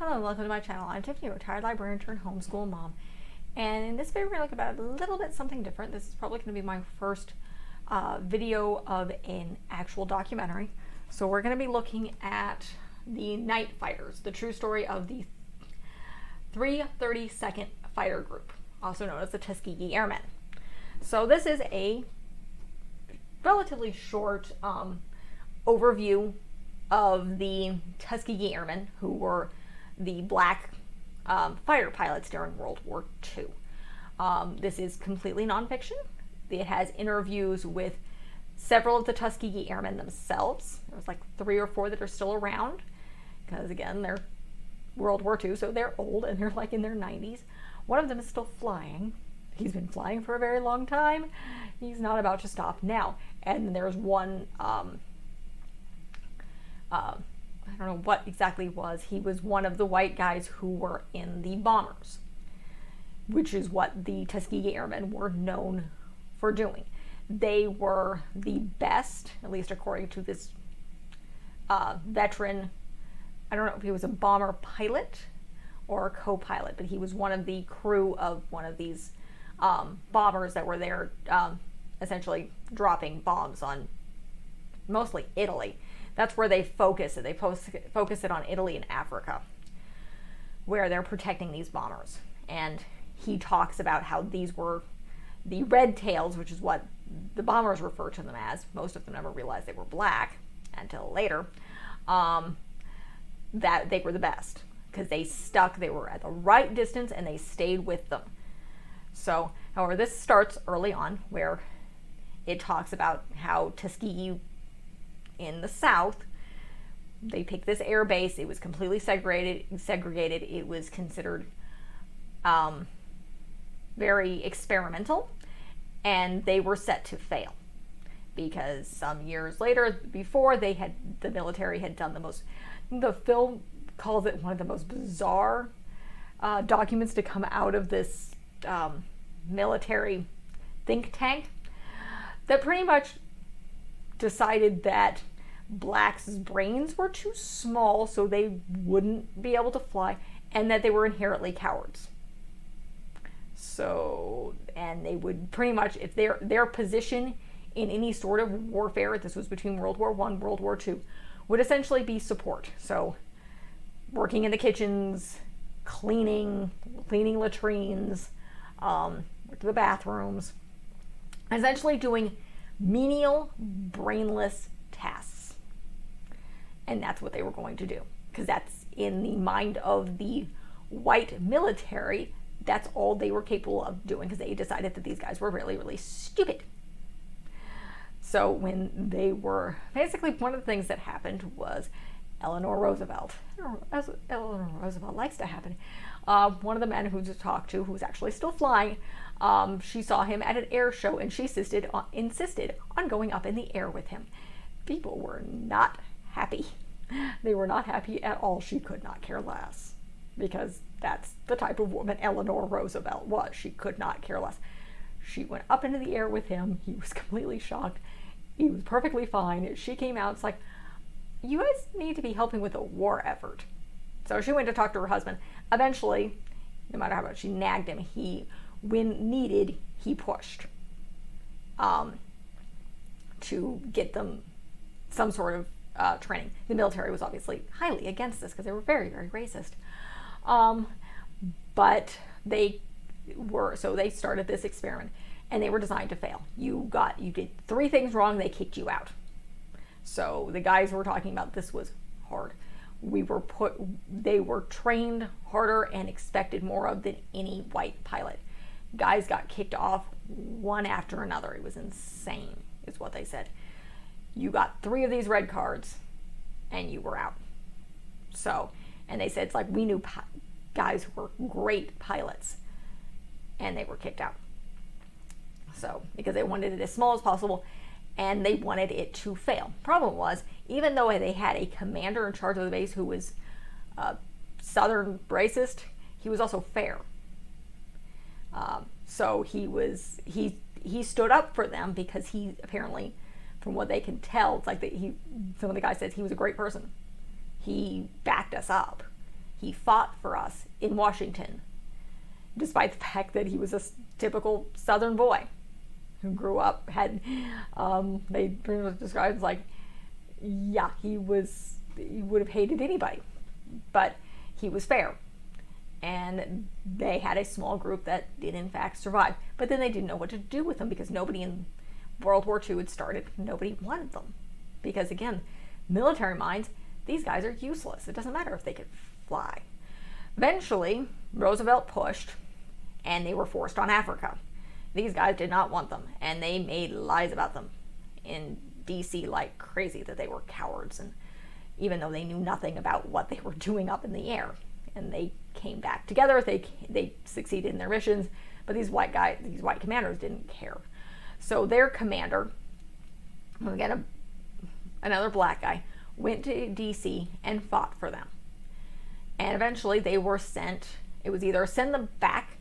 Hello and welcome to my channel. I'm Tiffany, retired librarian turned homeschool mom. And in this video we're going to look about a little bit something different. This is probably going to be my first video of an actual documentary. So we're going to be looking at the Nightfighters, the true story of the 332nd Fighter Group, also known as the Tuskegee Airmen. So this is a relatively short overview of the Tuskegee Airmen, who were the black fighter pilots during World War II. This is completely nonfiction. It has interviews with several of the Tuskegee Airmen themselves. There's like 3 or 4 that are still around, because again, they're World War II, so they're old and they're like in their 90s. One of them is still flying. He's been flying for a very long time. He's not about to stop now. And there's one, I don't know what exactly it was. He was one of the white guys who were in the bombers, which is what the Tuskegee Airmen were known for doing. They were the best, at least according to this veteran. I don't know if he was a bomber pilot or a co-pilot, but he was one of the crew of one of these bombers that were there, essentially dropping bombs on mostly Italy. That's where they focus it. They focus it on Italy and Africa, where they're protecting these bombers. And he talks about how these were the red tails, which is what the bombers refer to them as. Most of them never realized they were black until later. That they were the best because they stuck. They were at the right distance and they stayed with them. So, however, this starts early on, where it talks about how Tuskegee in the South, they picked this air base. It was completely segregated. It was considered very experimental, and they were set to fail because some years later, before the military had done the film calls it one of the most bizarre documents to come out of this military think tank that pretty much decided that blacks' brains were too small, so they wouldn't be able to fly, and that they were inherently cowards. So, and they would pretty much, if their position in any sort of warfare, this was between World War I, World War II, would essentially be support. So, working in the kitchens, cleaning latrines, the bathrooms, essentially doing menial, brainless tasks. And that's what they were going to do, because that's in the mind of the white military. That's all they were capable of doing, because they decided that these guys were really, really stupid. So when they were, basically one of the things that happened was Eleanor Roosevelt, as Eleanor Roosevelt likes to happen, one of the men who just talked to, who was actually still flying, she saw him at an air show, and she insisted on going up in the air with him. People were not happy. They were not happy at all. She could not care less, because that's the type of woman Eleanor Roosevelt was. She could not care less. She went up into the air with him. He was completely shocked. He was perfectly fine. She came out. It's like, you guys need to be helping with a war effort. So she went to talk to her husband. Eventually, no matter how much she nagged him, when needed, he pushed to get them some sort of training. The military was obviously highly against this because they were very, very racist. But they started this experiment, and they were designed to fail. You did 3 things wrong, they kicked you out. So the guys were talking about, this was hard. They were trained harder and expected more of than any white pilot. Guys got kicked off one after another. It was insane, is what they said. You got 3 of these red cards, and you were out. So, and they said, it's like, we knew guys who were great pilots, and they were kicked out. So, because they wanted it as small as possible, and they wanted it to fail. Problem was, even though they had a commander in charge of the base who was Southern racist, he was also fair. So he stood up for them, because he apparently, from what they can tell, it's like some of the guys said he was a great person. He backed us up. He fought for us in Washington, despite the fact that he was a typical Southern boy who grew up, they pretty much described as like, yeah, he would have hated anybody, but he was fair. And they had a small group that did in fact survive. But then they didn't know what to do with them because nobody in World War II had started. Nobody wanted them. Because again, military minds, these guys are useless. It doesn't matter if they could fly. Eventually, Roosevelt pushed, and they were forced on Africa. These guys did not want them, and they made lies about them in DC like crazy, that they were cowards, and even though they knew nothing about what they were doing up in the air. And they came back together. They succeeded in their missions, but these white commanders didn't care. So their commander, again, another black guy, went to DC and fought for them. And eventually they were sent. It was either send them back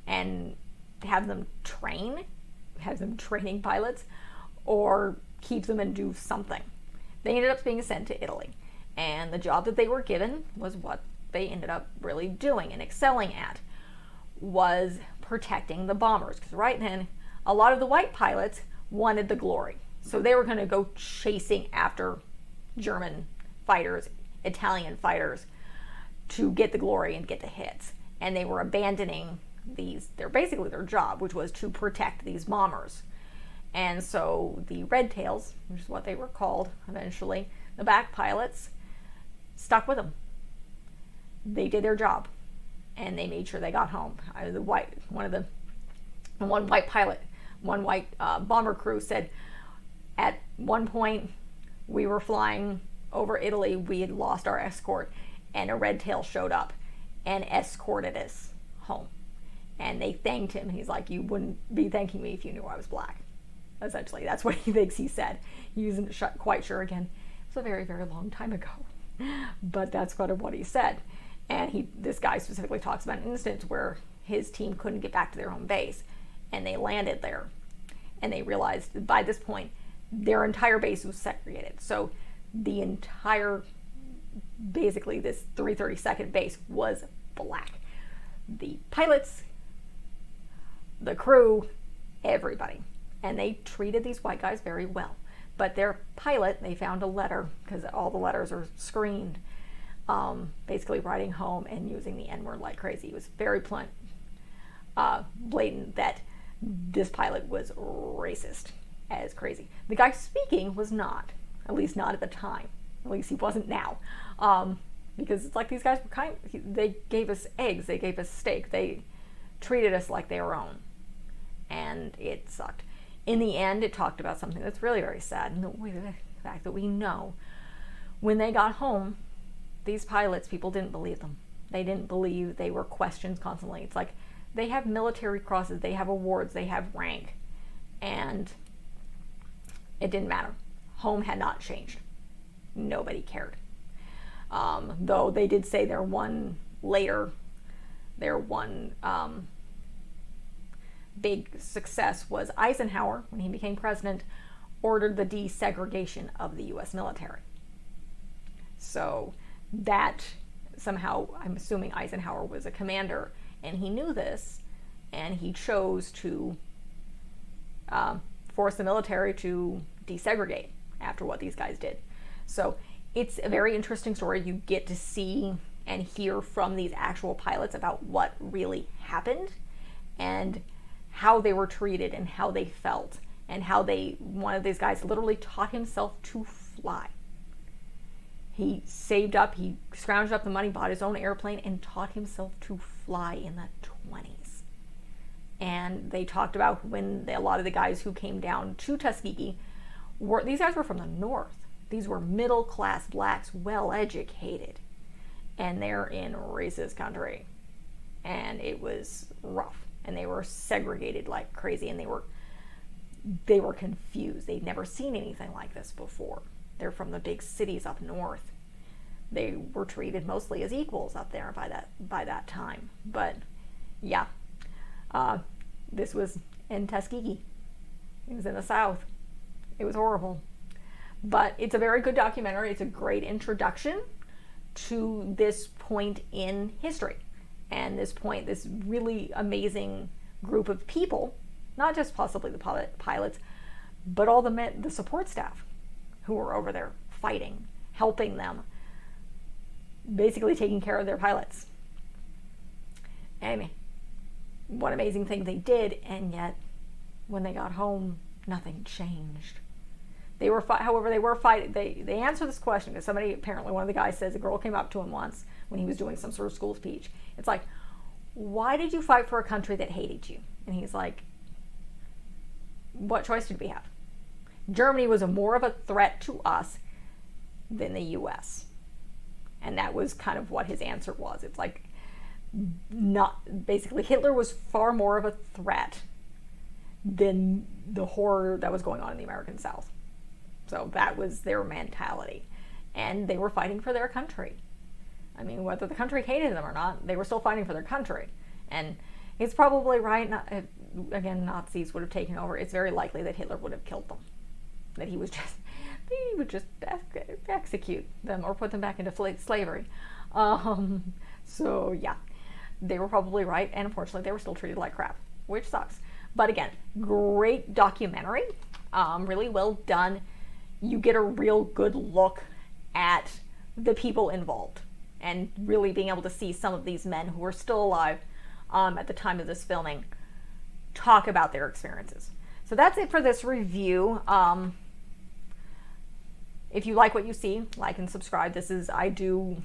and have them training pilots, or keep them and do something. They ended up being sent to Italy. And the job that they were given was what they ended up really doing and excelling at, was protecting the bombers. Because right then, a lot of the white pilots wanted the glory. So they were going to go chasing after German fighters, Italian fighters, to get the glory and get the hits. And they were abandoning their job, which was to protect these bombers. And so the Red Tails, which is what they were called eventually, the back pilots, stuck with them. They did their job, and they made sure they got home. One white bomber crew said, at one point we were flying over Italy, we had lost our escort, and a red tail showed up and escorted us home. And they thanked him. He's like, you wouldn't be thanking me if you knew I was black. Essentially, that's what he thinks he said. He isn't quite sure. Again, it was a very, very long time ago. But that's kind of what he said. And this guy specifically talks about an instance where his team couldn't get back to their home base, and they landed there. And they realized that by this point, their entire base was segregated. So the entire, basically this 332nd base was black. The pilots, the crew, everybody. And they treated these white guys very well. But their pilot, they found a letter, because all the letters are screened, basically writing home and using the N-word like crazy. It was very blatant that this pilot was racist as crazy. The guy speaking was not, at least not at the time. At least he wasn't now. Because it's like these guys were they gave us eggs, they gave us steak, they treated us like their own. And it sucked. In the end, it talked about something that's really very sad, and the fact that we know when they got home, these pilots, people didn't believe them. They didn't believe. They were questioned constantly. It's like they have military crosses, they have awards, they have rank, and it didn't matter. Home had not changed. Nobody cared. Though they did say their one big success was Eisenhower, when he became president, ordered the desegregation of the U.S. military. So that somehow, I'm assuming Eisenhower was a commander, and he knew this, and he chose to force the military to desegregate after what these guys did. So it's a very interesting story. You get to see and hear from these actual pilots about what really happened, and how they were treated, and how they felt, and how one of these guys literally taught himself to fly. He saved up, he scrounged up the money, bought his own airplane, and taught himself to fly in the 20s. And they talked about when a lot of the guys who came down to Tuskegee these guys were from the north. These were middle-class blacks, well-educated, and they're in racist country. And it was rough. And they were segregated like crazy, and they were confused. They'd never seen anything like this before. They're from the big cities up north. They were treated mostly as equals up there by that time. But yeah, this was in Tuskegee. It was in the South. It was horrible. But it's a very good documentary. It's a great introduction to this point in history. And this really amazing group of people, not just possibly the pilots, but all the support staff who were over there fighting, helping them, basically taking care of their pilots. And what amazing thing they did, and yet when they got home, nothing changed. However, they were fighting. They answered this question because apparently one of the guys says a girl came up to him once when he was doing some sort of school speech. It's like, why did you fight for a country that hated you? And he's like, what choice did we have? Germany was more of a threat to us than the U.S. And that was kind of what his answer was. It's like, basically Hitler was far more of a threat than the horror that was going on in the American South. So that was their mentality. And they were fighting for their country. I mean, whether the country hated them or not, they were still fighting for their country. And it's probably right. Again, Nazis would have taken over. It's very likely that Hitler would have killed them. That he would just execute them or put them back into slavery. So yeah, they were probably right. And unfortunately, they were still treated like crap, which sucks. But again, great documentary. Really well done. You get a real good look at the people involved and really being able to see some of these men who are still alive at the time of this filming talk about their experiences. So that's it for this review. If you like what you see, like and subscribe. I do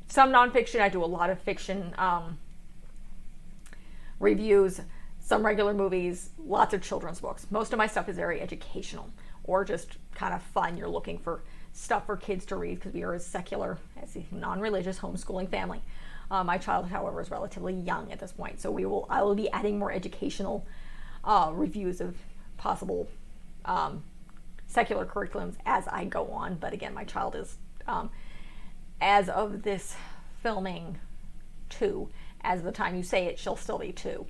some nonfiction. I do a lot of fiction reviews, some regular movies, lots of children's books. Most of my stuff is very educational or just kind of fun. You're looking for stuff for kids to read because we are as secular, as a non-religious homeschooling family. My child, however, is relatively young at this point, so I will be adding more educational reviews of possible secular curriculums as I go on. But again, my child is, as of this filming, 2. As of the time you say it, she'll still be 2.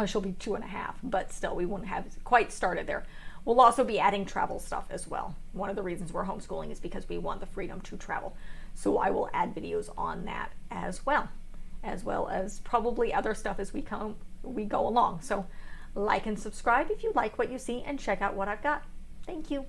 She'll be 2.5, but still, we wouldn't have quite started there. We'll also be adding travel stuff as well. One of the reasons we're homeschooling is because we want the freedom to travel. So I will add videos on that as well as probably other stuff as we go along. So like and subscribe if you like what you see, and check out what I've got. Thank you.